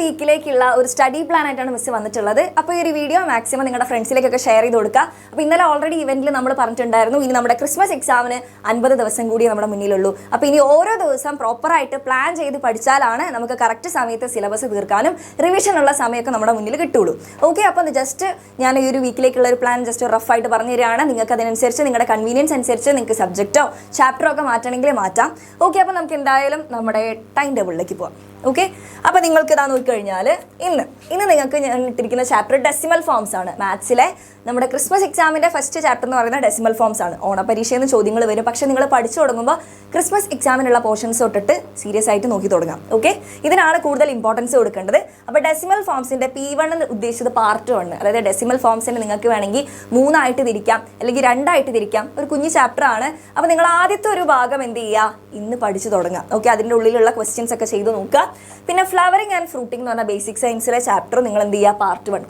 വീക്കിലേക്കുള്ള ഒരു study plan ആയിട്ടാണ് miss വന്നിട്ടുള്ളത്. അപ്പോൾ ഈ ഒരു വീഡിയോ മാക്സിമം നിങ്ങളുടെ ഫ്രണ്ട്സിലേക്കൊക്കെ ഷെയർ ചെയ്ത് കൊടുക്കുക. അപ്പോൾ ഇന്നലെ ഓൾറെഡി ഇവന്റിൽ നമ്മൾ പറഞ്ഞിട്ടുണ്ടായിരുന്നു ഇനി നമ്മുടെ ക്രിസ്മസ് എക്സാമിന് 50 ദിവസം കൂടി നമ്മുടെ മുന്നിലുള്ളൂ. അപ്പോൾ ഇനി ഓരോ ദിവസം പ്രോപ്പറായിട്ട് പ്ലാൻ ചെയ്ത് പഠിച്ചാലാണ് നമുക്ക് കറക്റ്റ് സമയത്ത് സിലബസ് തീർക്കാനും റിവിഷനുള്ള സമയമൊക്കെ നമ്മുടെ മുന്നിൽ കിട്ടുള്ളൂ. ഓക്കെ, അപ്പോൾ ജസ്റ്റ് ഞാൻ ഈ ഒരു വീക്കിലേക്കുള്ള ഒരു പ്ലാൻ ജസ്റ്റ് റഫായിട്ട് പറഞ്ഞു തരികയാണ്. നിങ്ങൾക്ക് അതിനനുസരിച്ച് നിങ്ങളുടെ കൺവീനിയൻസ് അനുസരിച്ച് നിങ്ങൾക്ക് സബ്ജക്റ്റോ ചാപ്റ്ററോ ഒക്കെ മാറ്റണമെങ്കിൽ മാറ്റാം. ഓക്കെ, അപ്പോൾ നമുക്ക് എന്തായാലും നമ്മുടെ ടൈം ടേബിളിലേക്ക് പോകാം. ഓക്കെ, അപ്പോൾ നിങ്ങൾക്ക് ഇതാ നോക്കിക്കഴിഞ്ഞാൽ ഇന്ന് നിങ്ങൾക്ക് ഞാൻ ഇട്ടിരിക്കുന്ന ചാപ്റ്റർ ഡെസിമൽ ഫോംസ് ആണ്. മാത്സിലെ നമ്മുടെ ക്രിസ്മസ് എക്സാമിൻ്റെ ഫസ്റ്റ് ചാപ്റ്റർ എന്ന് പറയുന്നത് ഡെസിമൽ ഫോംസ് ആണ്. ഓണപരീക്ഷയിൽ നിന്ന് ചോദ്യങ്ങൾ വരും, പക്ഷേ നിങ്ങൾ പഠിച്ചു തുടങ്ങുമ്പോൾ ക്രിസ്മസ് എക്സാമിനുള്ള പോർഷൻസ് തൊട്ടിട്ട് സീരിയസ് ആയിട്ട് നോക്കി തുടങ്ങാം. ഓക്കെ, ഇതിനാണ് കൂടുതൽ ഇമ്പോർട്ടൻസ് കൊടുക്കേണ്ടത്. അപ്പോൾ ഡെസിമൽ ഫോംസിൻ്റെ P1 എന്ന് ഉദ്ദേശിച്ചത് പാർട്ട് 1, അതായത് ഡെസിമൽ ഫോംസിന് നിങ്ങൾക്ക് വേണമെങ്കിൽ 3 ആയിട്ട് തിരിക്കാം, അല്ലെങ്കിൽ 2 ആയിട്ട് തിരിക്കാം. ഒരു കുഞ്ഞു ചാപ്റ്റർ ആണ്. അപ്പോൾ നിങ്ങൾ ആദ്യത്തെ ഒരു ഭാഗം എന്ത് ചെയ്യുക, ഇന്ന് പഠിച്ചു തുടങ്ങാം. ഓക്കെ, അതിൻ്റെ ഉള്ളിലുള്ള ക്വസ്റ്റ്യൻസ് ഒക്കെ ചെയ്ത് നോക്കുക. പിന്നെ ഫ്ലവറിങ് ആൻഡ് ഫ്രൂട്ടിംഗ് എന്ന് പറഞ്ഞാൽ ബേസിക് സയൻസിലെ ചാപ്റ്റർ നിങ്ങൾ എന്ത് ചെയ്യുക, പാർട്ട് 1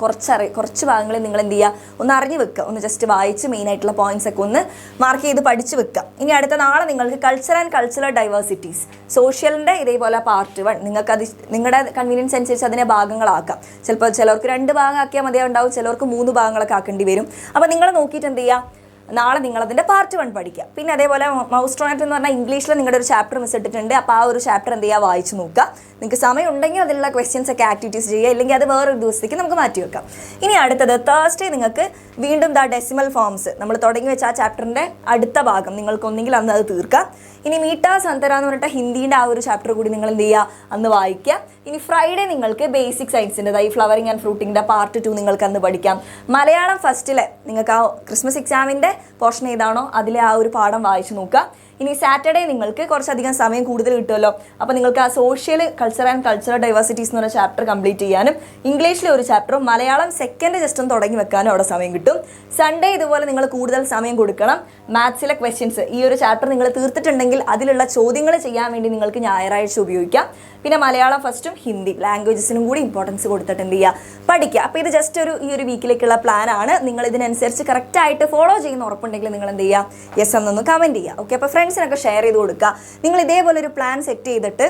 കുറച്ച് ഭാഗങ്ങളിൽ നിങ്ങൾ എന്ത് ചെയ്യുക, ഒന്ന് അറിഞ്ഞു വെക്കുക, ഒന്ന് ജസ്റ്റ് വായിച്ച് മെയിൻ ആയിട്ടുള്ള പോയിന്റ്സ് ഒക്കെ ഒന്ന് മാർക്ക് ചെയ്ത് പഠിച്ച് വെക്കുക. ഇനി അടുത്ത നാളെ നിങ്ങൾക്ക് കൾച്ചർ ആൻഡ് കൾച്ചറൽ ഡൈവേഴ്സിറ്റീസ് സോഷ്യലിൻ്റെ ഇതേപോലെ പാർട്ട് 1 നിങ്ങൾക്ക് അത് നിങ്ങളുടെ കൺവീനിയൻസ് അനുസരിച്ച് അതിനെ ഭാഗങ്ങളാക്കാം. ചിലപ്പോൾ ചിലർക്ക് 2 ഭാഗമാക്കിയാൽ മതിയാവുണ്ടാവും, ചിലർക്ക് 3 ഭാഗങ്ങളൊക്കെ ആക്കേണ്ടി വരും. അപ്പോൾ നിങ്ങൾ നോക്കിയിട്ട് എന്ത് ചെയ്യുക, നാളെ നിങ്ങളതിൻ്റെ പാർട്ട് 1 പഠിക്കുക. പിന്നെ അതേപോലെ മൗസ്ട്രോണറ്റ് എന്ന് പറഞ്ഞാൽ ഇംഗ്ലീഷിൽ നിങ്ങളുടെ ഒരു ചാപ്റ്റർ മിസ് ഇട്ടിട്ടുണ്ട്. അപ്പോൾ ആ ഒരു ചാപ്റ്റർ എന്ത് ചെയ്യുക, വായിച്ച് നോക്കുക. നിങ്ങൾക്ക് സമയം ഉണ്ടെങ്കിൽ അതിലുള്ള ക്വസ്റ്റ്യൻസ് ഒക്കെ ആക്ടിവിറ്റീസ് ചെയ്യുക, ഇല്ലെങ്കിൽ അത് വേറൊരു ദിവസത്തേക്ക് നമുക്ക് മാറ്റി വെക്കാം. ഇനി അടുത്തത് തേഴ്സ്ഡേ നിങ്ങൾക്ക് വീണ്ടും ഡെസിമൽ ഫോംസ് നമ്മൾ തുടങ്ങി വെച്ച ആ ചാപ്റ്ററിൻ്റെ അടുത്ത ഭാഗം നിങ്ങൾക്ക് ഒന്നെങ്കിൽ അന്ന് അത് തീർക്കാം. ഇനി മീട്ടാ സന്തര എന്ന് പറഞ്ഞിട്ട് ഹിന്ദീൻ്റെ ആ ഒരു ചാപ്റ്റർ കൂടി നിങ്ങൾ എന്ത് ചെയ്യുക, അന്ന് വായിക്കുക. ഇനി ഫ്രൈഡേ നിങ്ങൾക്ക് ബേസിക് സയൻസിൻ്റെ ഈ ഫ്ലവറിങ് ആൻഡ് ഫ്രൂട്ടിങ്ങിൻ്റെ പാർട്ട് 2 നിങ്ങൾക്ക് അന്ന് പഠിക്കാം. മലയാളം ഫസ്റ്റിലെ നിങ്ങൾക്ക് ആ ക്രിസ്മസ് എക്സാമിൻ്റെ പോർഷൻ ഏതാണോ അതിലെ ആ ഒരു പാഠം വായിച്ച് നോക്കുക. ഇനി സാറ്റർഡേ നിങ്ങൾക്ക് കുറച്ചധികം സമയം കൂടുതൽ കിട്ടുമല്ലോ, അപ്പോൾ നിങ്ങൾക്ക് ആ social culture and cultural diversities എന്ന് പറഞ്ഞ ചാപ്റ്റർ കംപ്ലീറ്റ് ചെയ്യാനും ഇംഗ്ലീഷിലെ ഒരു ചാപ്റ്ററും മലയാളം സെക്കൻഡ് ജസ്റ്റ് ഒന്ന് തുടങ്ങി വെക്കാനും അവിടെ സമയം കിട്ടും. സൺഡേ ഇതുപോലെ നിങ്ങൾ കൂടുതൽ സമയം കൊടുക്കണം. മാത്സിലെ ക്വസ്റ്റ്യൻസ് ഈ ഒരു ചാപ്റ്റർ നിങ്ങൾ തീർത്തിട്ടുണ്ടെങ്കിൽ അതിലുള്ള ചോദ്യങ്ങൾ ചെയ്യാൻ വേണ്ടി നിങ്ങൾക്ക് ഞായറാഴ്ച ഉപയോഗിക്കാം. പിന്നെ മലയാളം ഫസ്റ്റും ഹിന്ദി ലാംഗ്വേജസിനും കൂടി ഇമ്പോർട്ടൻസ് കൊടുത്തിട്ട് എന്ത് ചെയ്യുക, പഠിക്കുക. അപ്പോൾ ഇത് ജസ്റ്റ് ഈ ഒരു വീക്കിലേക്കുള്ള പ്ലാൻ ആണ്. നിങ്ങൾ ഇതിനനുസരിച്ച് കറക്റ്റായിട്ട് ഫോളോ ചെയ്യുന്ന ഉറപ്പുണ്ടെങ്കിൽ നിങ്ങൾ എന്ത് ചെയ്യുക, യെസ് എന്നൊന്ന് കമൻറ്റ് ചെയ്യുക. ഓക്കെ, അപ്പോൾ ഫ്രണ്ട്സിനൊക്കെ ഷെയർ ചെയ്ത് കൊടുക്കുക. നിങ്ങൾ ഇതേപോലെ ഒരു പ്ലാൻ സെറ്റ് ചെയ്തിട്ട്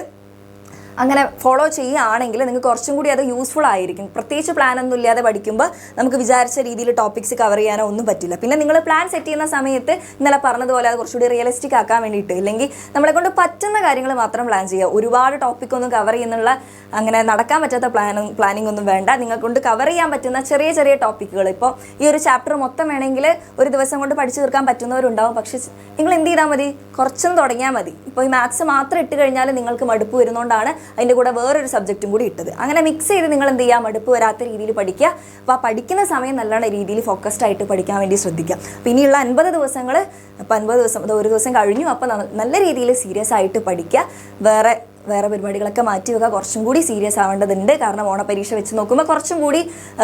അങ്ങനെ ഫോളോ ചെയ്യുകയാണെങ്കിൽ നിങ്ങൾക്ക് കുറച്ചും കൂടി അത് യൂസ്ഫുൾ ആയിരിക്കും. പ്രത്യേകിച്ച് പ്ലാൻ ഒന്നും ഇല്ലാതെ പഠിക്കുമ്പോൾ നമുക്ക് വിചാരിച്ച രീതിയിൽ ടോപ്പിക്സ് കവർ ചെയ്യാനോ ഒന്നും പറ്റില്ല. പിന്നെ നിങ്ങൾ പ്ലാൻ സെറ്റ് ചെയ്യുന്ന സമയത്ത് ഇന്നലെ പറഞ്ഞതുപോലെ അത് കുറച്ചുകൂടി റിയലിസ്റ്റിക് ആക്കാൻ വേണ്ടിയിട്ട്, ഇല്ലെങ്കിൽ നമ്മളെ കൊണ്ട് പറ്റുന്ന കാര്യങ്ങൾ മാത്രം പ്ലാൻ ചെയ്യുക. ഒരുപാട് ടോപ്പിക്കൊന്നും കവർ ചെയ്യുന്നുള്ള അങ്ങനെ നടക്കാൻ പറ്റാത്ത പ്ലാനിങ് ഒന്നും വേണ്ട. നിങ്ങളെ കൊണ്ട് കവർ ചെയ്യാൻ പറ്റുന്ന ചെറിയ ചെറിയ ടോപ്പിക്കുകൾ, ഇപ്പോൾ ഈ ഒരു ചാപ്റ്റർ മൊത്തം വേണമെങ്കിൽ ഒരു ദിവസം കൊണ്ട് പഠിച്ചു തീർക്കാൻ പറ്റുന്നവരുണ്ടാവും. പക്ഷേ നിങ്ങൾ എന്ത് ചെയ്താൽ മതി, കുറച്ചൊന്നും തുടങ്ങിയാൽ മതി. ഇപ്പോൾ ഈ മാത്സ് മാത്രം ഇട്ട് കഴിഞ്ഞാൽ നിങ്ങൾക്ക് മടുപ്പ് വരുന്നതുകൊണ്ടാണ് അതിൻ്റെ കൂടെ വേറൊരു സബ്ജക്റ്റും കൂടി ഇട്ടത്. അങ്ങനെ മിക്സ് ചെയ്ത് നിങ്ങൾ എന്ത് ചെയ്യുക, മടുപ്പ് വരാത്ത രീതിയിൽ പഠിക്കുക. അപ്പോൾ ആ പഠിക്കുന്ന സമയം നല്ലോണം രീതിയിൽ ഫോക്കസ്ഡ് ആയിട്ട് പഠിക്കാൻ വേണ്ടി ശ്രദ്ധിക്കുക. അപ്പോൾ ഇനിയുള്ള 50 ദിവസങ്ങൾ, അപ്പോൾ 50 ദിവസം അത് ഒരു ദിവസം കഴിഞ്ഞു. അപ്പോൾ നല്ല രീതിയിൽ സീരിയസ് ആയിട്ട് പഠിക്കുക. വേറെ പരിപാടികളൊക്കെ മാറ്റി വെക്കുക. കുറച്ചും കൂടി സീരിയസ് ആവേണ്ടതുണ്ട്. കാരണം ഓണപരീക്ഷ വെച്ച് നോക്കുമ്പോൾ കുറച്ചും കൂടി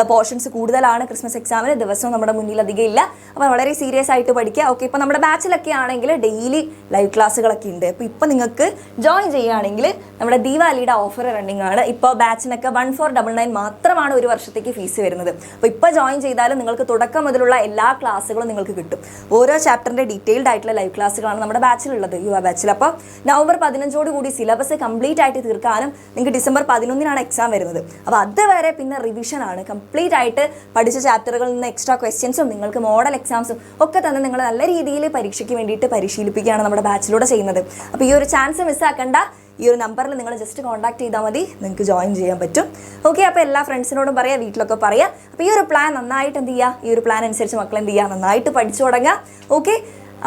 പോർഷൻസ് കൂടുതലാണ്. ക്രിസ്മസ് എക്സാമിന് ദിവസവും നമ്മുടെ മുന്നിൽ അധികം ഇല്ല. അപ്പോൾ വളരെ സീരിയസ് ആയിട്ട് പഠിക്കുക. ഓക്കെ, ഇപ്പോൾ നമ്മുടെ ബാച്ചിലൊക്കെ ആണെങ്കിൽ ഡെയിലി ലൈവ് ക്ലാസ്സുകളൊക്കെ ഉണ്ട്. അപ്പോൾ ഇപ്പോൾ നിങ്ങൾക്ക് ജോയിൻ ചെയ്യുകയാണെങ്കിൽ നമ്മുടെ ദീപാവലിയുടെ ഓഫർ റണ്ണിങ് ആണ്. ഇപ്പോൾ ബാച്ചിനൊക്കെ 1499 മാത്രമാണ് ഒരു വർഷത്തേക്ക് ഫീസ് വരുന്നത്. അപ്പോൾ ഇപ്പോൾ ജോയിൻ ചെയ്താലും നിങ്ങൾക്ക് തുടക്കം മുതലുള്ള എല്ലാ ക്ലാസ്സുകളും നിങ്ങൾക്ക് കിട്ടും. ഓരോ ചാപ്റ്ററിൻ്റെ ഡീറ്റെയിൽഡ് ആയിട്ടുള്ള ലൈവ് ക്ലാസ്സുകളാണ് നമ്മുടെ ബാച്ചിലുള്ളത്, യുവ ബാച്ചിൽ. അപ്പോൾ നവംബർ 15 കൂടി സിലബസ് കംപ്ലീറ്റ് ആയിട്ട് തീർക്കാനും നിങ്ങൾക്ക് ഡിസംബർ 11 എക്സാം വരുന്നത്. അപ്പോൾ അതുവരെ പിന്നെ റിവിഷൻ ആണ്. കംപ്ലീറ്റ് ആയിട്ട് പഠിച്ച ചാപ്റ്ററുകളിൽ നിന്ന് എക്സ്ട്രാ ക്വസ്റ്റ്യൻസും നിങ്ങൾക്ക് മോഡൽ എക്സാംസും ഒക്കെ തന്നെ നിങ്ങൾ നല്ല രീതിയിൽ പരീക്ഷയ്ക്ക് വേണ്ടിയിട്ട് പരിശീലിപ്പിക്കുകയാണ് നമ്മുടെ ബാച്ചിലൂടെ ചെയ്യുന്നത്. അപ്പോൾ ഈ ഒരു ചാൻസ് മിസ്സാക്കണ്ട. ഈ ഒരു നമ്പറിൽ നിങ്ങൾ ജസ്റ്റ് കോൺടാക്ട് ചെയ്താൽ മതി, നിങ്ങൾക്ക് ജോയിൻ ചെയ്യാൻ പറ്റും. ഓക്കെ, അപ്പോൾ എല്ലാ ഫ്രണ്ട്സിനോടും പറയുക, വീട്ടിലൊക്കെ പറയുക. അപ്പോൾ ഈ ഒരു പ്ലാൻ നന്നായിട്ട് എന്ത് ചെയ്യുക, ഈ ഒരു പ്ലാൻ അനുസരിച്ച് മക്കൾ എന്ത് ചെയ്യുക, നന്നായിട്ട് പഠിച്ചു തുടങ്ങുക. ഓക്കെ,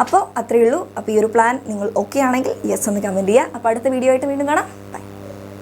അപ്പോൾ അത്രയേ ഉള്ളൂ. അപ്പോൾ ഈ ഒരു പ്ലാൻ നിങ്ങൾ ഓക്കെ ആണെങ്കിൽ യെസ് ഒന്ന് കമൻറ്റ് ചെയ്യുക. അപ്പോൾ അടുത്ത വീഡിയോ ആയിട്ട് വീണ്ടും കാണാം.